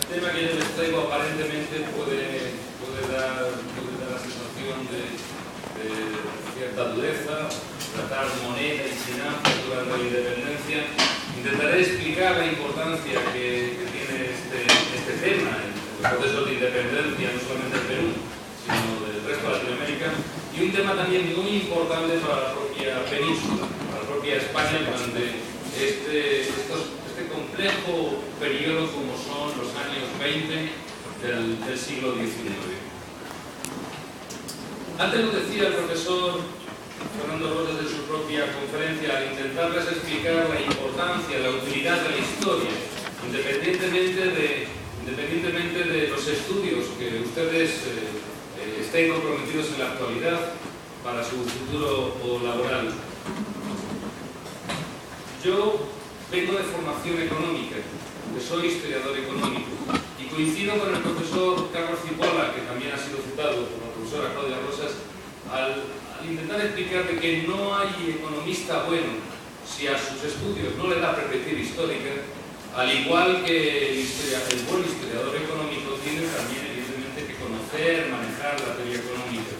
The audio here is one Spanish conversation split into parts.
tema que yo les traigo aparentemente puede dar la sensación de cierta dureza, tratar moneda y finanzas durante la independencia. Intentaré explicar la importancia que tiene este tema en los procesos de independencia, no solamente del Perú, sino del resto de Latinoamérica, y un tema también muy importante para la propia península, para la propia España durante este complejo periodo como son los años 20 del siglo XIX. Antes lo decía el profesor Fernando Rosas de su propia conferencia, al intentarles explicar la importancia, la utilidad de la historia, independientemente de los estudios que ustedes estén comprometidos en la actualidad para su futuro laboral. Yo vengo de formación económica, que soy historiador económico, y coincido con el profesor Carlos Cipolla, que también ha sido citado por la profesora Claudia Rosas, al intentar explicar de que no hay economista bueno si a sus estudios no le da perspectiva histórica, al igual que el buen historiador económico tiene también evidentemente que conocer, manejar la teoría económica.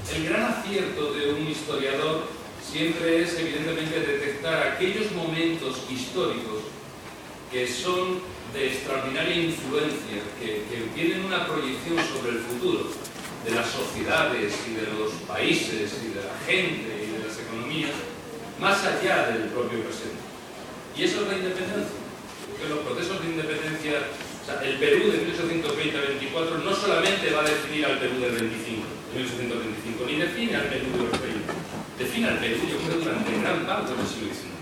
El gran acierto de un historiador siempre es evidentemente detectar aquellos momentos históricos que son de extraordinaria influencia, que tienen una proyección sobre el futuro de las sociedades y de los países y de la gente y de las economías, más allá del propio presente. Y eso es la independencia, porque los procesos de independencia, o sea, el Perú de 1820-24 no solamente va a definir al Perú del 1825, ni define al Perú de los 20, define al Perú, yo creo, durante gran parte del siglo XIX.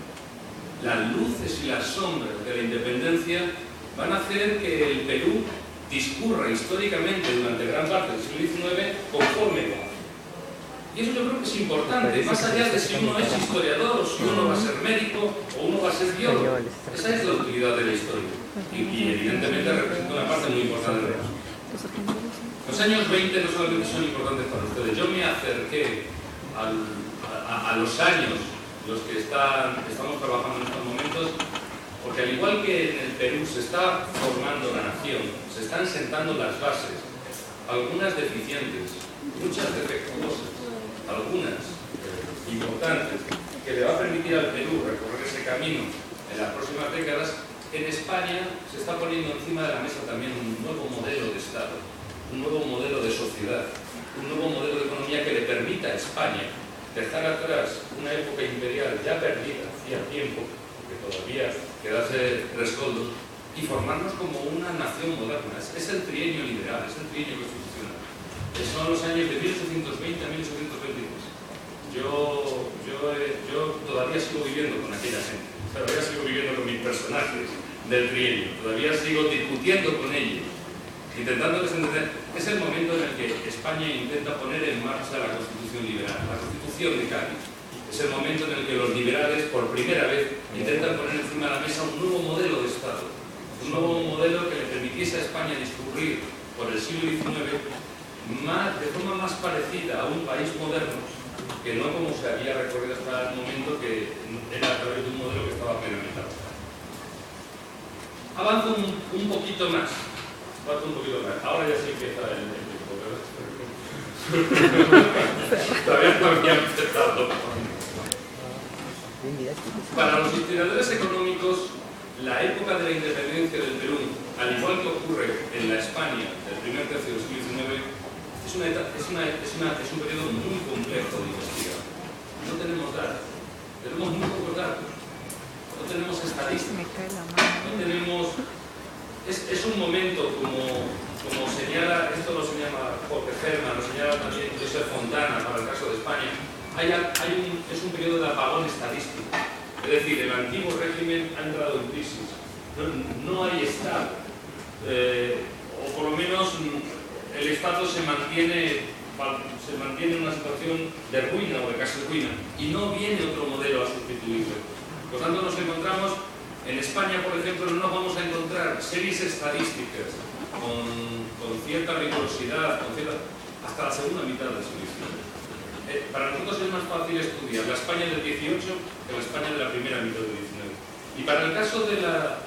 Las luces y las sombras de la independencia van a hacer que el Perú discurra históricamente durante gran parte del siglo XIX conforme va. Y eso yo creo que es importante, más allá de si uno es historiador, o si uno va a ser médico, o uno va a ser biólogo. Esa es la utilidad de la historia. Y evidentemente representa una parte muy importante de eso. Los años 20 no solamente son importantes para ustedes. Yo me acerqué a los años en los que estamos trabajando en estos momentos, porque al igual que en el Perú se está formando la nación, se están sentando las bases, algunas deficientes, muchas defectuosas, algunas importantes, que le va a permitir al Perú recorrer ese camino en las próximas décadas. En España se está poniendo encima de la mesa también un nuevo modelo de Estado, un nuevo modelo de sociedad, un nuevo modelo de economía que le permita a España dejar atrás una época imperial ya perdida hacía tiempo, que todavía quedase rescoldos, y formarnos como una nación moderna. Es el trienio liberal, es el trienio constitucional. Son los años de 1820 a 1823. Yo todavía sigo viviendo con aquella gente, todavía sigo viviendo con mis personajes del trienio, todavía sigo discutiendo con ellos, intentándoles entender. Es el momento en el que España intenta poner en marcha la Constitución liberal, la Constitución de Cádiz. Es el momento en el que los liberales, por primera vez, intentan poner encima de la mesa un nuevo modelo de Estado, un nuevo modelo que le permitiese a España discurrir por el siglo XIX de forma más parecida a un país moderno, que no como se había recorrido hasta el momento, que era a través de un modelo que estaba plenamente adaptado. Avanzo un poquito más. Ahora ya sí empieza el tiempo, ¿verdad? Todavía no había empezado. Para los historiadores económicos, la época de la independencia del Perú, al igual que ocurre en la España del primer tercio del siglo XIX, es un periodo muy complejo de investigar. No tenemos datos, tenemos muy pocos datos, no tenemos estadísticas, no tenemos. Es un momento, como señala, esto lo señala Jorge Ferma, lo señala también Josep Fontana para el caso de España, es un periodo de apagón estadístico. Es decir, el antiguo régimen ha entrado en crisis. No hay Estado. O por lo menos el Estado se mantiene en una situación de ruina o de casi ruina. Y no viene otro modelo a sustituirlo. Por tanto, nos encontramos. En España, por ejemplo, no nos vamos a encontrar series estadísticas con cierta rigurosidad, hasta la segunda mitad del siglo XIX. Para nosotros es más fácil estudiar la España del XVIII que la España de la primera mitad del XIX. Y para el caso de la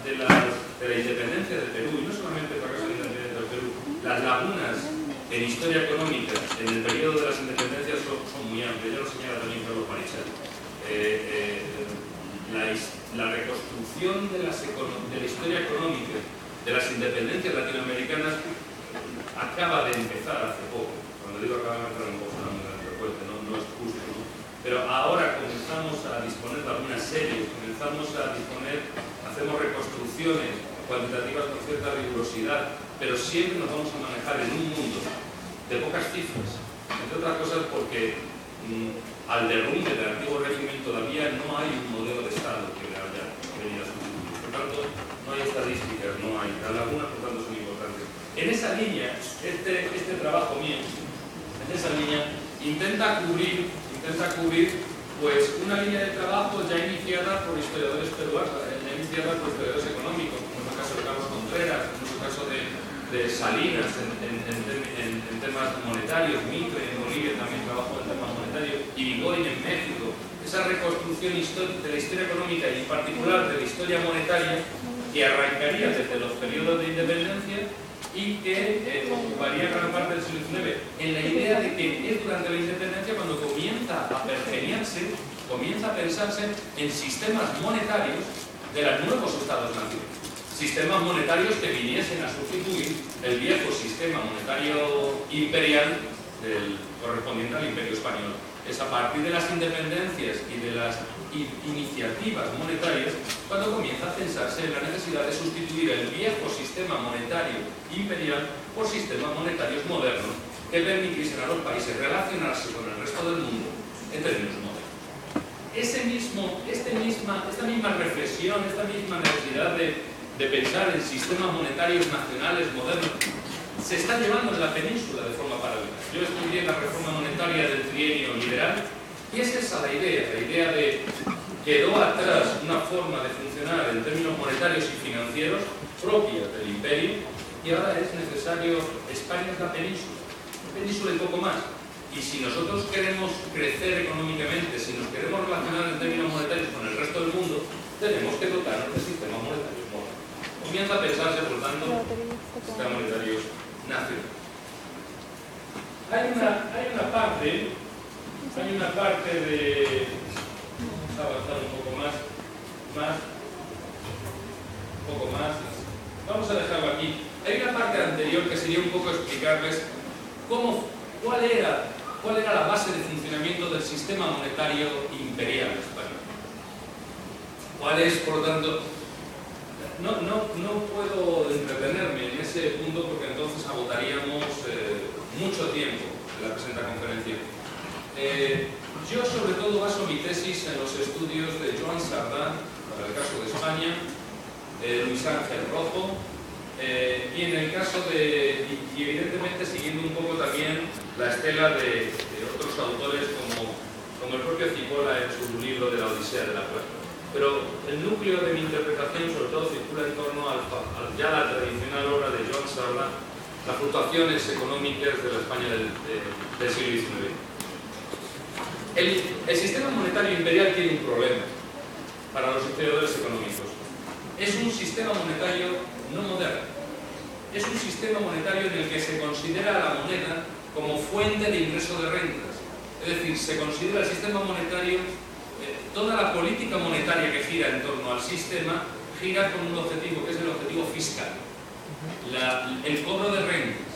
independencia del Perú, y no solamente para el caso de la independencia del Perú, las lagunas en historia económica en el periodo de las independencias son muy amplias, ya lo señala también Carlos Marichal. La reconstrucción de la historia económica de las independencias latinoamericanas acaba de empezar hace poco. Cuando digo acaba de empezar, no es justo, ¿no? Pero ahora comenzamos a disponer de algunas series, comenzamos a disponer, hacemos reconstrucciones cuantitativas con cierta rigurosidad, pero siempre nos vamos a manejar en un mundo de pocas cifras, entre otras cosas porque al derrumbe del antiguo régimen todavía no hay un modelo de Estado que haya venido a sustituir. Por tanto, no hay estadísticas, no hay. Las lagunas, por tanto, son importantes. En esa línea, este trabajo mío, en esa línea, intenta cubrir pues, una línea de trabajo ya iniciada por historiadores peruanos, ya iniciada por historiadores económicos, como es el caso de Carlos Contreras, como es el caso de Salinas en temas monetarios, Mitre en Bolivia también trabajó en temas monetarios, y Irigoyen en México. Esa reconstrucción de la historia económica y en particular de la historia monetaria que arrancaría desde los periodos de independencia y que ocuparía gran parte del siglo XIX, en la idea de que es durante la independencia cuando comienza a pergeniarse, comienza a pensarse en sistemas monetarios de los nuevos estados-nación. Sistemas monetarios que viniesen a sustituir el viejo sistema monetario imperial correspondiente al Imperio Español. Es a partir de las independencias y de las iniciativas monetarias cuando comienza a pensarse en la necesidad de sustituir el viejo sistema monetario imperial por sistemas monetarios modernos que permitiesen a los países relacionarse con el resto del mundo en términos modernos. Esta misma reflexión, esta misma necesidad de pensar en sistemas monetarios nacionales modernos se está llevando en la península de forma paralela. Yo estudié la reforma monetaria del trienio liberal y es esa la idea de quedó atrás una forma de funcionar en términos monetarios y financieros propias del imperio y ahora es necesario. España es la península y poco más. Y si nosotros queremos crecer económicamente, si nos queremos relacionar en términos monetarios con el resto del mundo, tenemos que dotarnos de sistemas monetarios modernos. Comienza a pensarse, por tanto, sistemas monetarios nacionales. Hay una parte de... Vamos a avanzar un poco más. Vamos a dejarlo aquí. Hay una parte anterior que sería un poco explicarles cuál era la base de funcionamiento del sistema monetario imperial español. ¿Cuál es, por lo tanto? No puedo entretenerme en ese punto porque entonces agotaríamos mucho tiempo en la presente conferencia. Yo sobre todo baso mi tesis en los estudios de Joan Sardá, para el caso de España, Luis Ángel Rojo, y en el caso y evidentemente siguiendo un poco también la estela de otros autores como el propio Cipolla en su libro de la Odisea de la Plata. Pero el núcleo de mi interpretación sobre todo circula en torno a la tradicional obra de Joan Sardá, las fluctuaciones económicas de la España del siglo XIX. El sistema monetario imperial tiene un problema para los historiadores económicos. Es un sistema monetario no moderno. Es un sistema monetario en el que se considera a la moneda como fuente de ingreso de rentas. Es decir, se considera el sistema monetario, toda la política monetaria que gira en torno al sistema, gira con un objetivo que es el objetivo fiscal, el cobro de rentas.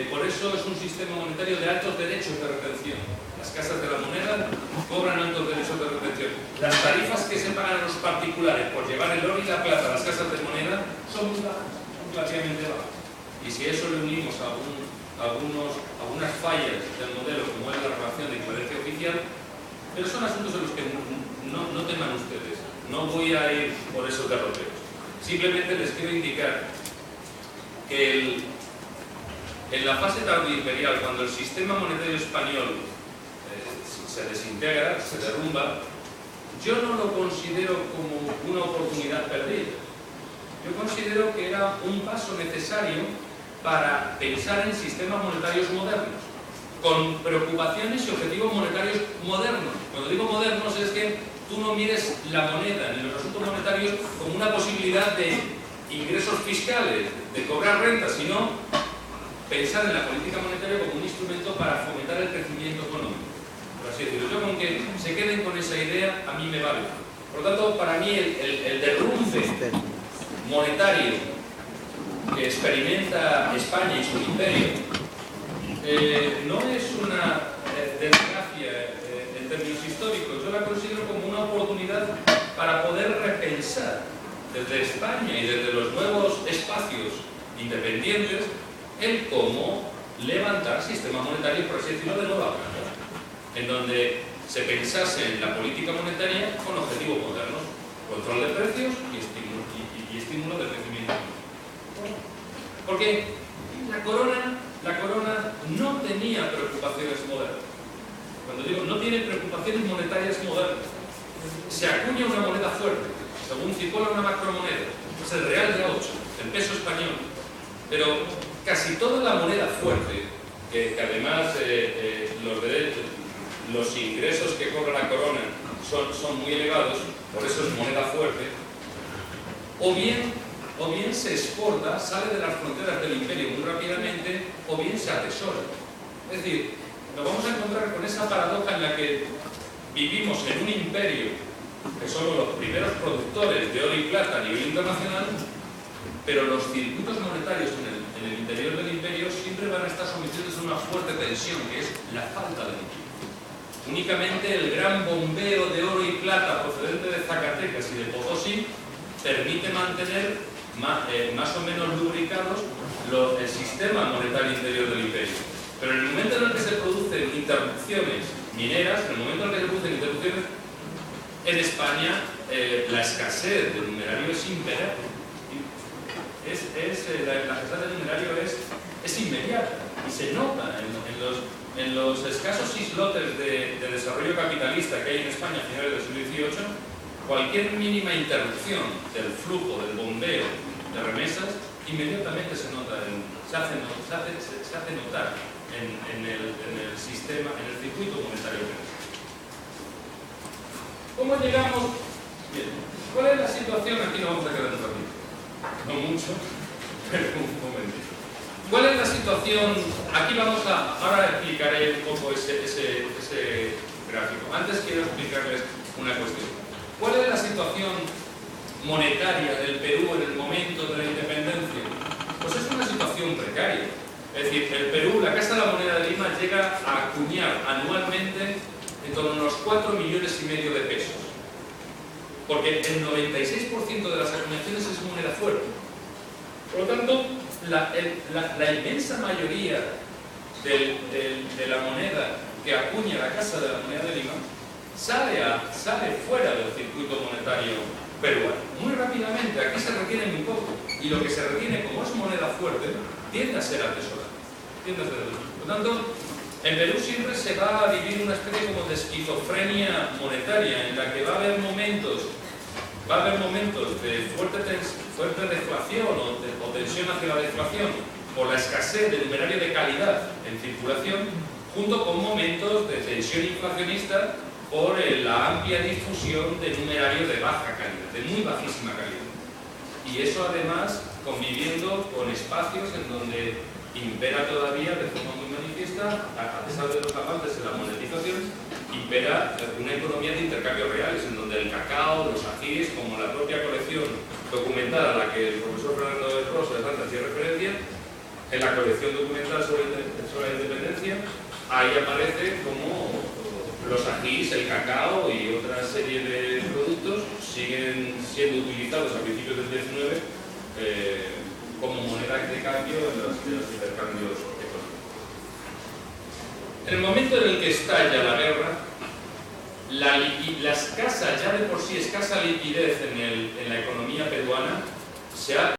Por eso es un sistema monetario de altos derechos de retención. Las casas de la moneda cobran altos derechos de retención. Las tarifas que se pagan a los particulares por llevar el oro y la plata a las casas de moneda son muy bajas, relativamente bajas. Y si a eso le unimos algunas fallas del modelo, como es la relación de equivalencia oficial, pero son asuntos en los que no teman ustedes. No voy a ir por esos derroteros. Simplemente les quiero indicar que en la fase tardoimperial, cuando el sistema monetario español se desintegra, se derrumba, yo no lo considero como una oportunidad perdida. Yo considero que era un paso necesario para pensar en sistemas monetarios modernos, con preocupaciones y objetivos monetarios modernos. Cuando digo modernos es que tú no mires la moneda ni los asuntos monetarios como una posibilidad de ingresos fiscales, de cobrar renta, sino pensar en la política monetaria como un instrumento para fomentar el crecimiento económico, por así decirlo. Yo con que se queden con esa idea, a mí me vale. Por lo tanto, para mí el derrumbe monetario que experimenta España y su imperio no es una desgracia en términos históricos. Yo la considero como una oportunidad para poder repensar desde España y desde los nuevos espacios independientes el cómo levantar sistemas monetarios, por así decirlo, de nueva planta, en donde se pensase en la política monetaria con objetivos modernos: control de precios y estímulo del crecimiento. Porque la corona no tenía preocupaciones modernas. Cuando digo no tiene preocupaciones monetarias modernas, se acuña una moneda fuerte, según Cipolla una macromoneda, es el real de 8, el peso español. Pero casi toda la moneda fuerte, que además los ingresos que cobra la corona son muy elevados, por eso es moneda fuerte, o bien se exporta, sale de las fronteras del imperio muy rápidamente, o bien se atesora. Es decir, nos vamos a encontrar con esa paradoja en la que vivimos en un imperio que somos los primeros productores de oro y plata a nivel internacional, pero los circuitos monetarios en el interior del imperio siempre van a estar sometidos a una fuerte tensión, que es la falta de liquidez. Únicamente el gran bombeo de oro y plata procedente de Zacatecas y de Potosí permite mantener más o menos lubricados el sistema monetario interior del imperio. Pero en el momento en el que se producen interrupciones mineras, en el momento en el que se producen interrupciones, en España la escasez del numerario es imperante. La escasez del numerario es inmediata y se nota en los escasos islotes de desarrollo capitalista que hay en España a finales del siglo XVIII. Cualquier mínima interrupción del flujo, del bombeo de remesas, inmediatamente se nota, se hace notar en el sistema, en el circuito monetario. ¿Cómo llegamos? Bien, ¿cuál es la situación? Aquí no vamos a quedar un ratito, no mucho, pero un momentito. ¿Cuál es la situación? Aquí ahora explicaré un poco ese gráfico. Antes quiero explicarles una cuestión. ¿Cuál es la situación monetaria del Perú en el momento de la independencia? Pues es una situación precaria. Es decir, el Perú, la Casa de la Moneda de Lima, llega a acuñar anualmente en torno a unos 4,5 millones de pesos. Porque el 96% de las acuñaciones es moneda fuerte. Por lo tanto, la inmensa mayoría de la moneda que acuña la Casa de la Moneda de Lima sale fuera del circuito monetario peruano. Muy rápidamente, aquí se retiene muy poco. Y lo que se retiene, como es moneda fuerte, tiende a ser atesorado. Por lo tanto, en Perú siempre se va a vivir una especie como de esquizofrenia monetaria, en la que va a haber momentos de fuerte deflación o tensión hacia la deflación por la escasez de numerario de calidad en circulación, junto con momentos de tensión inflacionista por la amplia difusión de numerario de baja calidad, de muy bajísima calidad. Y eso además conviviendo con espacios en donde impera todavía de forma muy manifiesta, a pesar de los avances en la monetización, impera una economía de intercambios reales, en donde el cacao, los ajíes, como la propia colección documental a la que el profesor Fernando de Rosa de Santa hacía referencia, en la colección documental sobre la independencia, ahí aparece como los ajíes, el cacao y otra serie de productos siguen siendo utilizados a principios del XIX como moneda de cambio en los intercambios económicos. En el momento en el que estalla la guerra, la escasa, ya de por sí escasa liquidez en la economía peruana se ha